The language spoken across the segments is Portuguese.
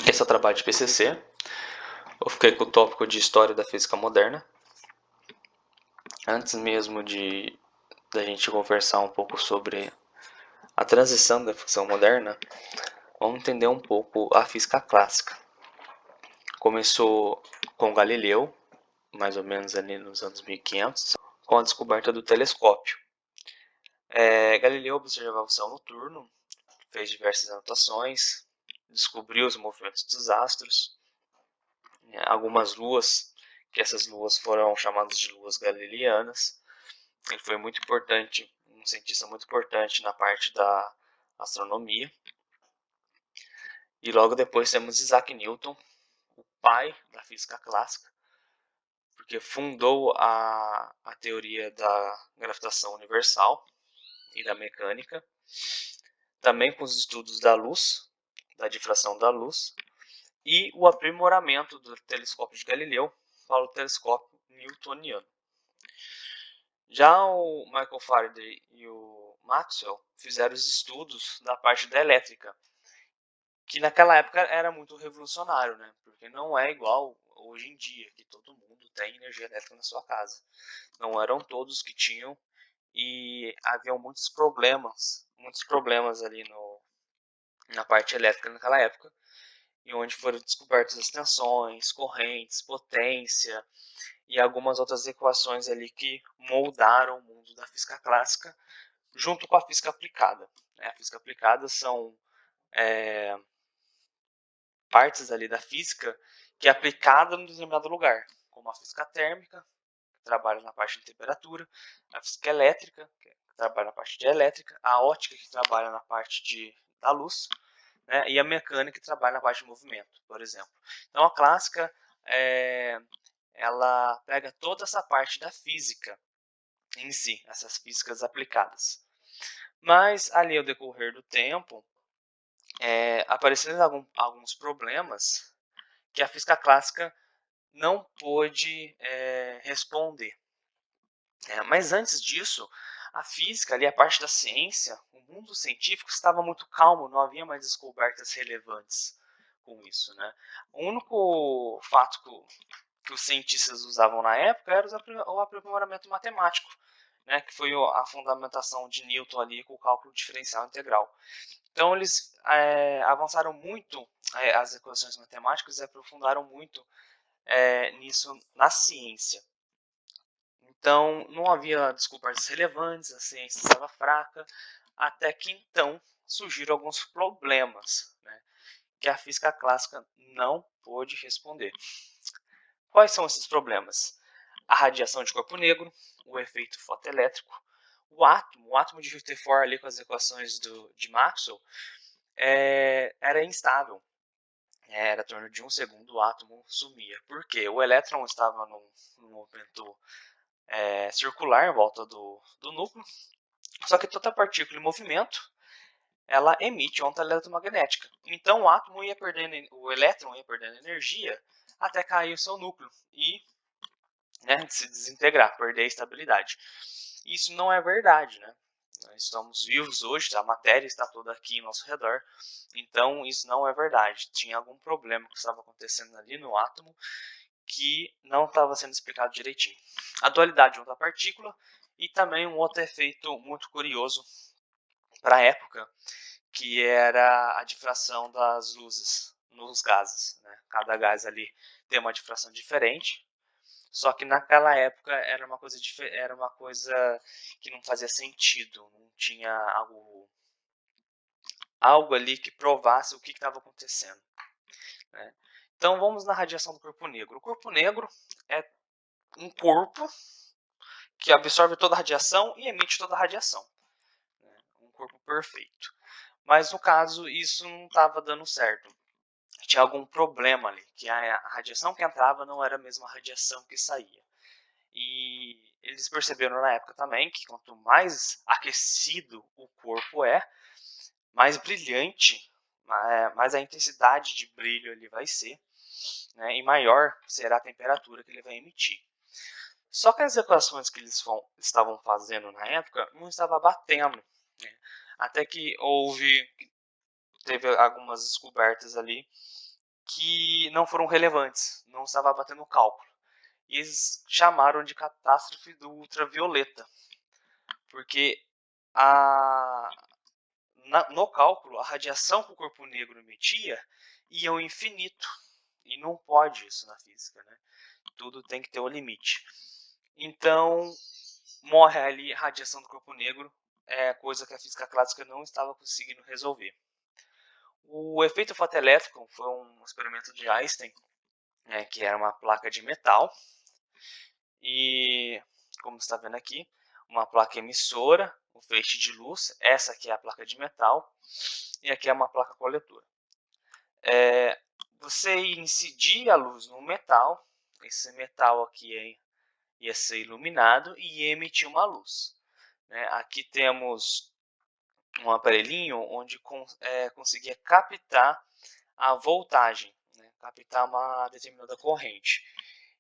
Esse é o trabalho de PCC. Eu fiquei com o tópico de História da Física Moderna. Antes mesmo da gente conversar um pouco sobre a transição da ficção moderna, vamos entender um pouco a física clássica. Começou com Galileu, mais ou menos ali nos anos 1500, com a descoberta do telescópio. Galileu observava o céu noturno, fez diversas anotações, descobriu os movimentos dos astros, algumas luas, que essas luas foram chamadas de luas galileanas. Ele foi muito importante, um cientista muito importante na parte da astronomia. E logo depois temos Isaac Newton, o pai da física clássica, porque fundou a teoria da gravitação universal e da mecânica, também com os estudos da luz, da difração da luz, e o aprimoramento do telescópio de Galileu para o telescópio newtoniano. Já o Michael Faraday e o Maxwell fizeram os estudos da parte da elétrica, que naquela época era muito revolucionário, né? Porque não é igual hoje em dia, que todo mundo tem energia elétrica na sua casa. Não eram todos que tinham, e haviam muitos problemas ali na parte elétrica naquela época, e onde foram descobertas as tensões, correntes, potência e algumas outras equações ali que moldaram o mundo da física clássica, junto com a física aplicada. A física aplicada são partes ali da física que é aplicada em determinado lugar, como a física térmica, que trabalha na parte de temperatura, a física elétrica, que trabalha na parte de elétrica, a ótica, que trabalha na parte da luz, né, e a mecânica, que trabalha na parte de movimento, por exemplo. Então, a clássica ela pega toda essa parte da física em si, essas físicas aplicadas. Mas, ali ao decorrer do tempo, apareceram alguns problemas que a física clássica não pôde responder. Mas antes disso, a física, ali, a parte da ciência, o mundo científico estava muito calmo, não havia mais descobertas relevantes com isso, né? O único fato que os cientistas usavam na época era o aprimoramento matemático, né? Que foi a fundamentação de Newton ali com o cálculo diferencial integral. Então eles avançaram muito as equações matemáticas e aprofundaram muito nisso na ciência. Então não havia descobertas relevantes, a ciência estava fraca, até que então surgiram alguns problemas, né, que a física clássica não pôde responder. Quais são esses problemas? A radiação de corpo negro, o efeito fotoelétrico, o átomo de Rutherford ali com as equações de Maxwell era instável. Era em torno de 1 segundo o átomo sumia. Por quê? O elétron estava num movimento circular em volta do núcleo, só que toda partícula em movimento ela emite onda eletromagnética. Então o elétron ia perdendo energia até cair o seu núcleo e se desintegrar, perder a estabilidade. Isso não é verdade, né? Nós estamos vivos hoje, a matéria está toda aqui ao nosso redor, então isso não é verdade. Tinha algum problema que estava acontecendo ali no átomo que não estava sendo explicado direitinho. A dualidade onda-partícula e também um outro efeito muito curioso para a época, que era a difração das luzes nos gases, né? Cada gás ali tem uma difração diferente, só que naquela época era uma coisa que não fazia sentido, não tinha algo ali que provasse o que estava acontecendo, né? Então vamos na radiação do corpo negro. O corpo negro é um corpo que absorve toda a radiação e emite toda a radiação, né? Um corpo perfeito. Mas no caso isso não estava dando certo. Tinha algum problema ali, que a radiação que entrava não era a mesma radiação que saía. E eles perceberam na época também que quanto mais aquecido o corpo mais brilhante, mais a intensidade de brilho ele vai ser, né, e maior será a temperatura que ele vai emitir. Só que as equações que eles estavam fazendo na época não estavam batendo, né, até que teve algumas descobertas ali que não foram relevantes, não estava batendo cálculo. E eles chamaram de catástrofe do ultravioleta, porque no cálculo, a radiação que o corpo negro emitia ia ao infinito. E não pode isso na física, né? Tudo tem que ter um limite. Então, morre ali a radiação do corpo negro, coisa que a física clássica não estava conseguindo resolver. O efeito fotoelétrico foi um experimento de Einstein, né, que era uma placa de metal. E, como você está vendo aqui, uma placa emissora, um feixe de luz. Essa aqui é a placa de metal. E aqui é uma placa coletora. Você incidir a luz no metal. Esse metal aqui ia ser iluminado e ia emitir uma luz. Aqui temos um aparelhinho onde conseguia captar a voltagem, captar uma determinada corrente.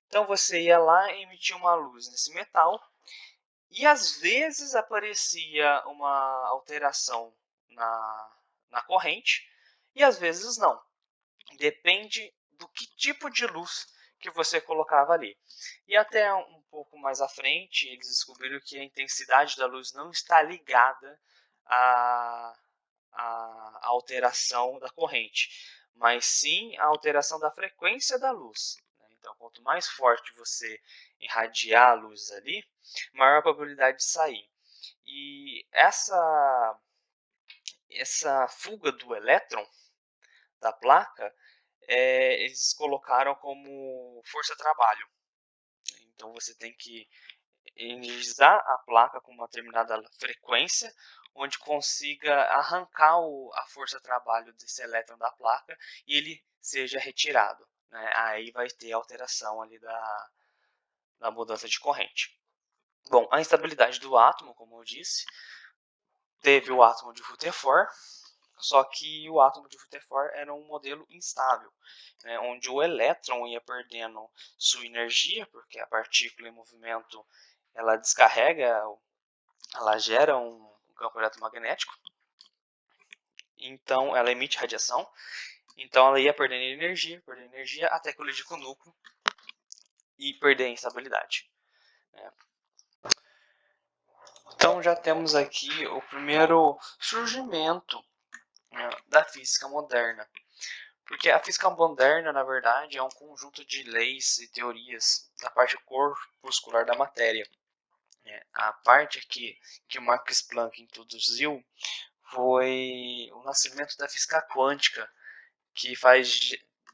Então você ia lá e emitia uma luz nesse metal e às vezes aparecia uma alteração na corrente e às vezes não. Depende do que tipo de luz que você colocava ali. E até um pouco mais à frente, eles descobriram que a intensidade da luz não está ligada à alteração da corrente, mas sim à alteração da frequência da luz. Então, quanto mais forte você irradiar a luz ali, maior a probabilidade de sair. E essa fuga do elétron da placa, eles colocaram como força-trabalho. Então você tem que energizar a placa com uma determinada frequência, onde consiga arrancar a força-trabalho desse elétron da placa e ele seja retirado. Aí vai ter alteração ali da mudança de corrente. Bom, a instabilidade do átomo, como eu disse, teve o átomo de Rutherford, só que o átomo de Rutherford era um modelo instável, onde o elétron ia perdendo sua energia, porque a partícula em movimento ela descarrega, ela gera um campo eletromagnético, então ela emite radiação, então ela ia perdendo energia até colidir com o núcleo e perder a instabilidade. Então já temos aqui o primeiro surgimento da física moderna. Porque a física moderna, na verdade, é um conjunto de leis e teorias da parte corpuscular da matéria. A parte aqui que o Max Planck introduziu foi o nascimento da física quântica, que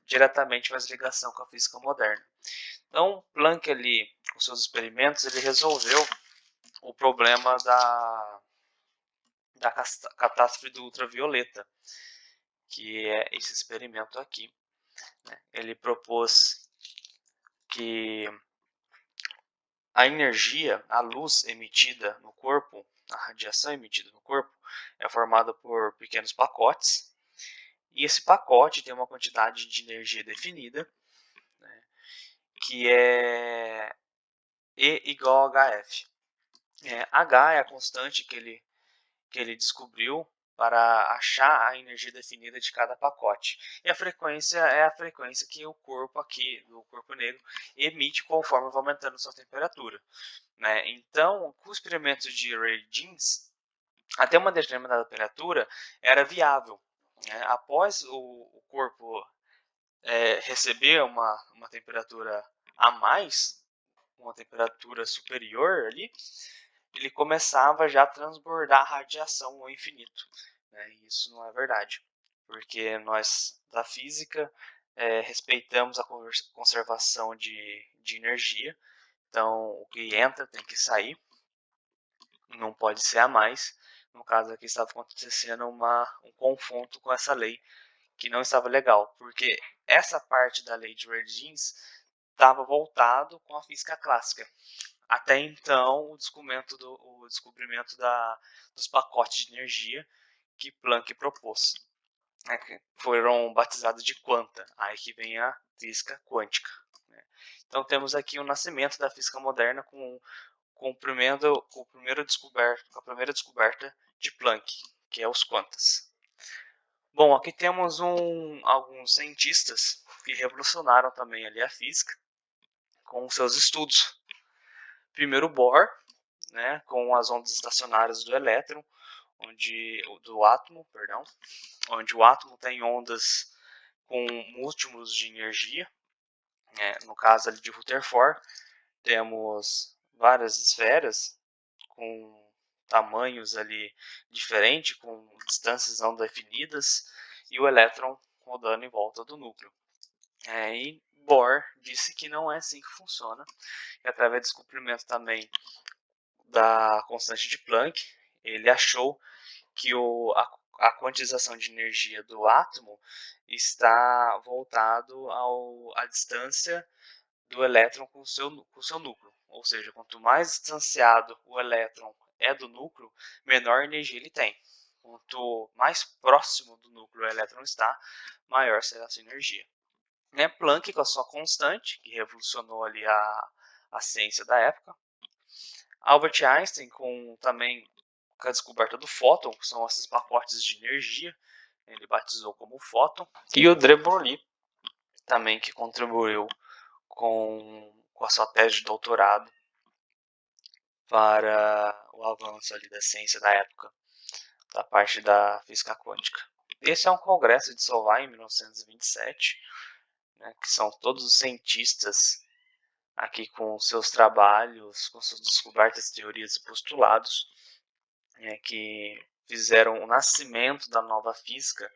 diretamente faz ligação com a física moderna. Então, Planck ali, com seus experimentos, ele resolveu o problema da catástrofe do ultravioleta, que é esse experimento aqui. Ele propôs que a energia, a luz emitida no corpo, a radiação emitida no corpo, é formada por pequenos pacotes. E esse pacote tem uma quantidade de energia definida, que é E igual a HF. H é a constante que ele descobriu para achar a energia definida de cada pacote. E a frequência é a frequência que o corpo aqui, do corpo negro, emite conforme vai aumentando sua temperatura. Então, com o experimento de Rayleigh-Jeans, até uma determinada temperatura era viável. Após o corpo receber uma temperatura a mais, uma temperatura superior ali, ele começava já a transbordar a radiação ao infinito. Isso não é verdade, porque nós da física respeitamos a conservação de energia. Então, o que entra tem que sair, não pode ser a mais. No caso aqui estava acontecendo um confronto com essa lei que não estava legal, porque essa parte da lei de Rayleigh-Jeans estava voltado com a física clássica. Até então, o descobrimento dos pacotes de energia que Planck propôs, que foram batizados de quanta, aí que vem a física quântica. Então temos aqui o nascimento da física moderna com a primeira descoberta de Planck, que é os quantas. Bom, aqui temos alguns cientistas que revolucionaram também ali a física com seus estudos. Primeiro Bohr, né, com as ondas estacionárias do elétron, do átomo, perdão, onde o átomo tem ondas com múltiplos de energia. No caso ali de Rutherford, temos várias esferas com tamanhos ali diferentes, com distâncias não definidas, e o elétron rodando em volta do núcleo. E Bohr disse que não é assim que funciona, e através do descobrimento também da constante de Planck, ele achou que a quantização de energia do átomo está voltado à distância do elétron com o seu núcleo. Ou seja, quanto mais distanciado o elétron é do núcleo, menor energia ele tem. Quanto mais próximo do núcleo o elétron está, maior será a sua energia. Planck com a sua constante, que revolucionou ali a ciência da época. Albert Einstein também com a descoberta do fóton, que são esses pacotes de energia, ele batizou como fóton. E o de Broglie, também, que contribuiu com a sua tese de doutorado para o avanço ali da ciência da época, da parte da física quântica. Esse é um congresso de Solvay em 1927, né, que são todos os cientistas aqui com seus trabalhos, com suas descobertas, teorias e postulados, que fizeram o nascimento da nova física,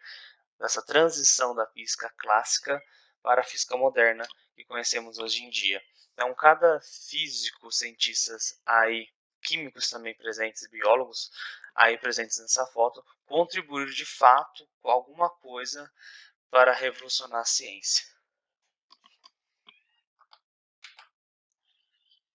dessa transição da física clássica para a física moderna que conhecemos hoje em dia. Então, cada físico, cientistas aí, químicos também presentes, biólogos aí presentes nessa foto, contribuíram de fato com alguma coisa para revolucionar a ciência.